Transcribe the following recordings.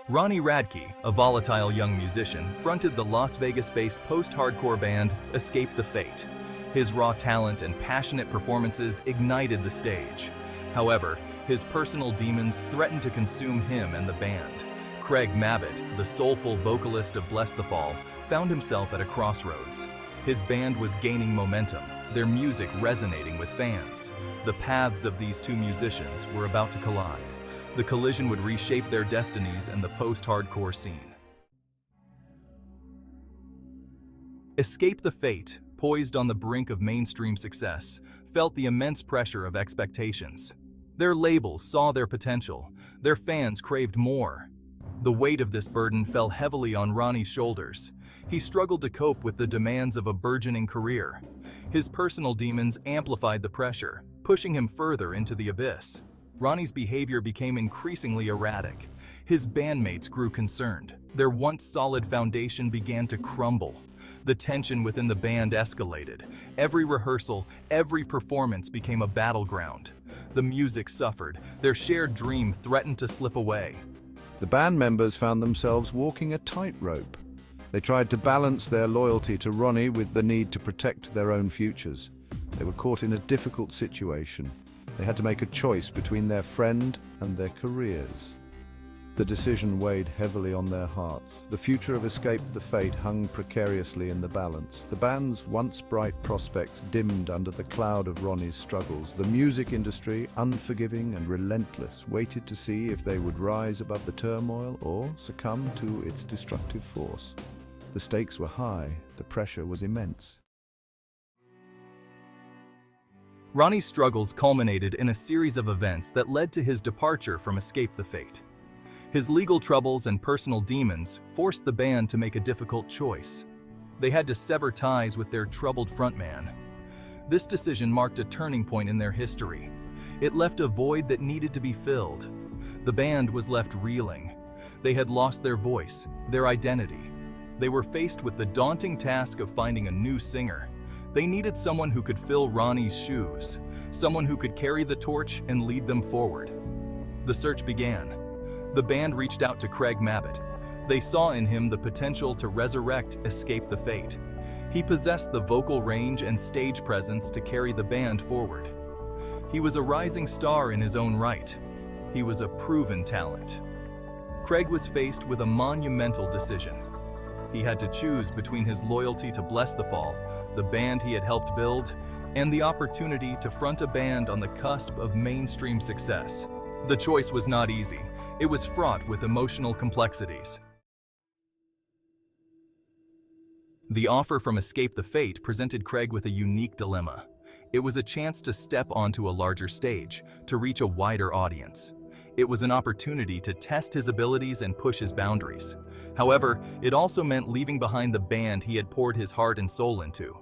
Ronnie Radke, a volatile young musician, fronted the Las Vegas-based post-hardcore band Escape the Fate. His raw talent and passionate performances ignited the stage. However, his personal demons threatened to consume him and the band. Craig Mabbitt, the soulful vocalist of Blessthefall, found himself at a crossroads. His band was gaining momentum, their music resonating with fans. The paths of these two musicians were about to collide. The collision would reshape their destinies and the post-hardcore scene. Escape the Fate, poised on the brink of mainstream success, felt the immense pressure of expectations. Their labels saw their potential, their fans craved more. The weight of this burden fell heavily on Ronnie's shoulders. He struggled to cope with the demands of a burgeoning career. His personal demons amplified the pressure, pushing him further into the abyss. Ronnie's behavior became increasingly erratic. His bandmates grew concerned. Their once solid foundation began to crumble. The tension within the band escalated. Every rehearsal, every performance became a battleground. The music suffered. Their shared dream threatened to slip away. The band members found themselves walking a tightrope. They tried to balance their loyalty to Ronnie with the need to protect their own futures. They were caught in a difficult situation. They had to make a choice between their friend and their careers. The decision weighed heavily on their hearts. The future of Escape the Fate hung precariously in the balance. The band's once bright prospects dimmed under the cloud of Ronnie's struggles. The music industry, unforgiving and relentless, waited to see if they would rise above the turmoil or succumb to its destructive force. The stakes were high, the pressure was immense. Ronnie's struggles culminated in a series of events that led to his departure from Escape the Fate. His legal troubles and personal demons forced the band to make a difficult choice. They had to sever ties with their troubled frontman. This decision marked a turning point in their history. It left a void that needed to be filled. The band was left reeling. They had lost their voice, their identity. They were faced with the daunting task of finding a new singer. They needed someone who could fill Ronnie's shoes, someone who could carry the torch and lead them forward. The search began. The band reached out to Craig Mabbitt. They saw in him the potential to resurrect Escape the Fate. He possessed the vocal range and stage presence to carry the band forward. He was a rising star in his own right. He was a proven talent. Craig was faced with a monumental decision. He had to choose between his loyalty to Blessthefall, the band he had helped build, and the opportunity to front a band on the cusp of mainstream success. The choice was not easy. It was fraught with emotional complexities. The offer from Escape the Fate presented Craig with a unique dilemma. It was a chance to step onto a larger stage, to reach a wider audience. It was an opportunity to test his abilities and push his boundaries. However, it also meant leaving behind the band he had poured his heart and soul into.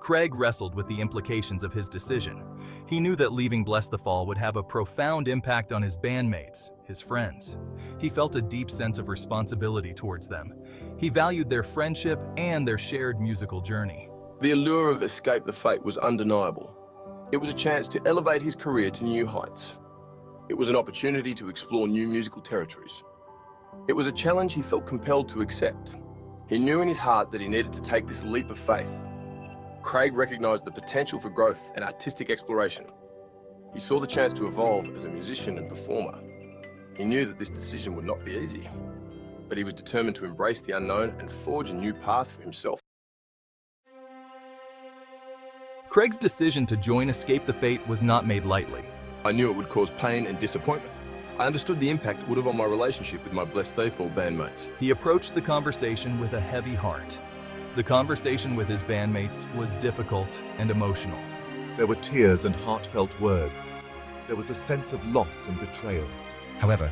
Craig wrestled with the implications of his decision. He knew that leaving Blessthefall would have a profound impact on his bandmates, his friends. He felt a deep sense of responsibility towards them. He valued their friendship and their shared musical journey. The allure of Escape the Fate was undeniable. It was a chance to elevate his career to new heights. It was an opportunity to explore new musical territories. It was a challenge he felt compelled to accept. He knew in his heart that he needed to take this leap of faith. Craig recognized the potential for growth and artistic exploration. He saw the chance to evolve as a musician and performer. He knew that this decision would not be easy, but he was determined to embrace the unknown and forge a new path for himself. Craig's decision to join Escape the Fate was not made lightly. I knew it would cause pain and disappointment. I understood the impact it would have on my relationship with my Blessthefall bandmates. He approached the conversation with a heavy heart. The conversation with his bandmates was difficult and emotional. There were tears and heartfelt words. There was a sense of loss and betrayal. However,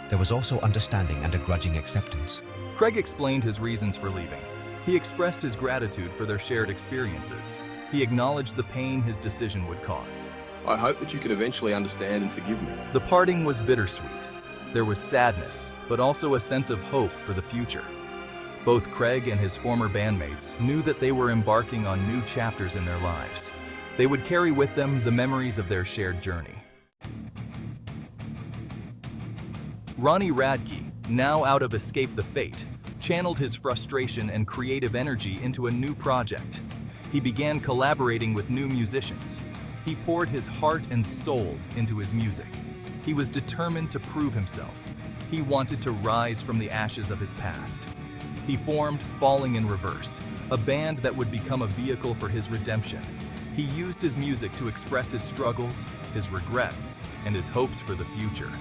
there was also understanding and a grudging acceptance. Craig explained his reasons for leaving. He expressed his gratitude for their shared experiences. He acknowledged the pain his decision would cause. I hope that you can eventually understand and forgive me. The parting was bittersweet. There was sadness, but also a sense of hope for the future. Both Craig and his former bandmates knew that they were embarking on new chapters in their lives. They would carry with them the memories of their shared journey. Ronnie Radke, now out of Escape the Fate, channeled his frustration and creative energy into a new project. He began collaborating with new musicians. He poured his heart and soul into his music. He was determined to prove himself. He wanted to rise from the ashes of his past. He formed Falling in Reverse, a band that would become a vehicle for his redemption. He used his music to express his struggles, his regrets, and his hopes for the future.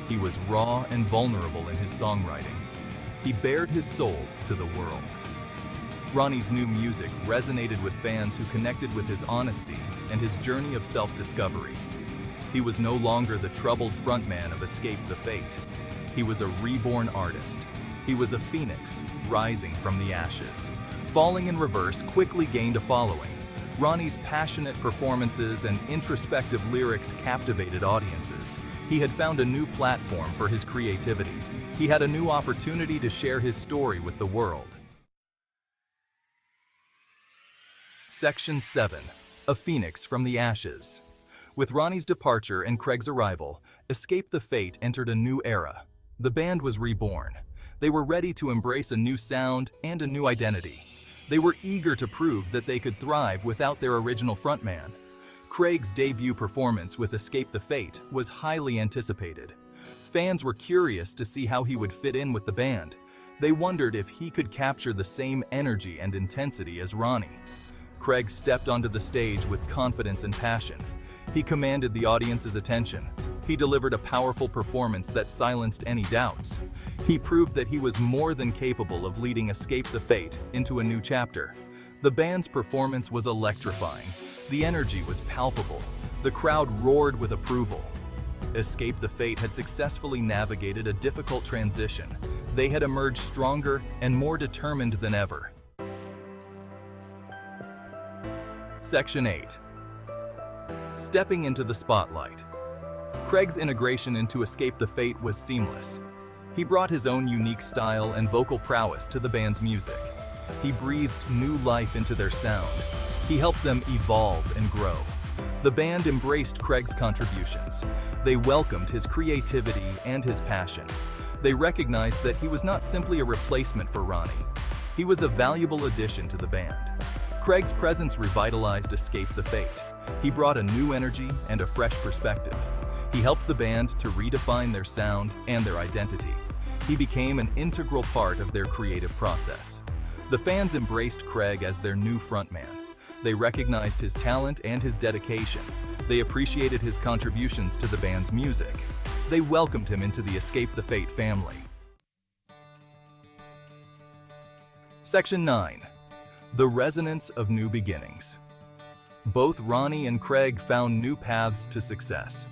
He was raw and vulnerable in his songwriting. He bared his soul to the world. Ronnie's new music resonated with fans who connected with his honesty and his journey of self-discovery. He was no longer the troubled frontman of Escape the Fate. He was a reborn artist. He was a phoenix rising from the ashes. Falling in Reverse quickly gained a following. Ronnie's passionate performances and introspective lyrics captivated audiences. He had found a new platform for his creativity. He had a new opportunity to share his story with the world. Section 7. A Phoenix from the Ashes. With Ronnie's departure and Craig's arrival, Escape the Fate entered a new era. The band was reborn. They were ready to embrace a new sound and a new identity. They were eager to prove that they could thrive without their original frontman. Craig's debut performance with Escape the Fate was highly anticipated. Fans were curious to see how he would fit in with the band. They wondered if he could capture the same energy and intensity as Ronnie. Craig stepped onto the stage with confidence and passion. He commanded the audience's attention. He delivered a powerful performance that silenced any doubts. He proved that he was more than capable of leading Escape the Fate into a new chapter. The band's performance was electrifying. The energy was palpable. The crowd roared with approval. Escape the Fate had successfully navigated a difficult transition. They had emerged stronger and more determined than ever. Section 8. Stepping into the spotlight. Craig's integration into Escape the Fate was seamless. He brought his own unique style and vocal prowess to the band's music. He breathed new life into their sound. He helped them evolve and grow. The band embraced Craig's contributions. They welcomed his creativity and his passion. They recognized that he was not simply a replacement for Ronnie. He was a valuable addition to the band. Craig's presence revitalized Escape the Fate. He brought a new energy and a fresh perspective. He helped the band to redefine their sound and their identity. He became an integral part of their creative process. The fans embraced Craig as their new frontman. They recognized his talent and his dedication. They appreciated his contributions to the band's music. They welcomed him into the Escape the Fate family. Section 9. The Resonance of New Beginnings. Both Ronnie and Craig found new paths to success.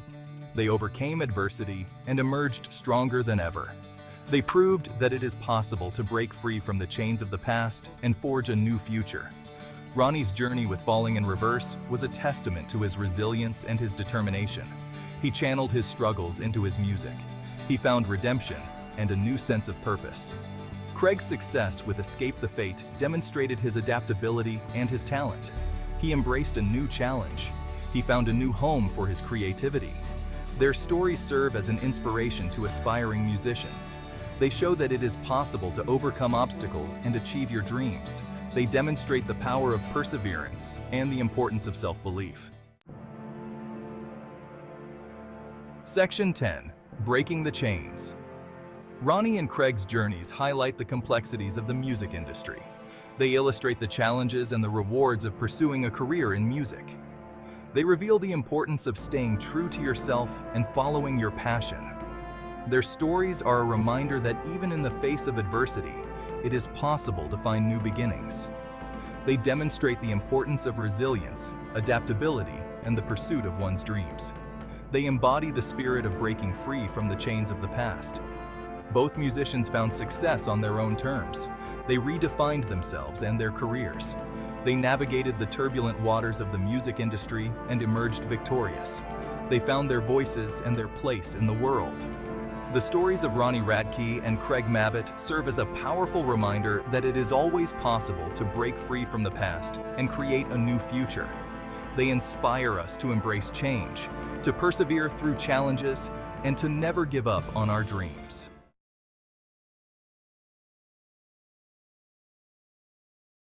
They overcame adversity and emerged stronger than ever. They proved that it is possible to break free from the chains of the past and forge a new future. Ronnie's journey with Falling in Reverse was a testament to his resilience and his determination. He channeled his struggles into his music. He found redemption and a new sense of purpose. Craig's success with Escape the Fate demonstrated his adaptability and his talent. He embraced a new challenge. He found a new home for his creativity. Their stories serve as an inspiration to aspiring musicians. They show that it is possible to overcome obstacles and achieve your dreams. They demonstrate the power of perseverance and the importance of self-belief. Section 10. Breaking the Chains. Ronnie and Craig's journeys highlight the complexities of the music industry. They illustrate the challenges and the rewards of pursuing a career in music. They reveal the importance of staying true to yourself and following your passion. Their stories are a reminder that even in the face of adversity, it is possible to find new beginnings. They demonstrate the importance of resilience, adaptability, and the pursuit of one's dreams. They embody the spirit of breaking free from the chains of the past. Both musicians found success on their own terms. They redefined themselves and their careers. They navigated the turbulent waters of the music industry and emerged victorious. They found their voices and their place in the world. The stories of Ronnie Radke and Craig Mabbitt serve as a powerful reminder that it is always possible to break free from the past and create a new future. They inspire us to embrace change, to persevere through challenges, and to never give up on our dreams.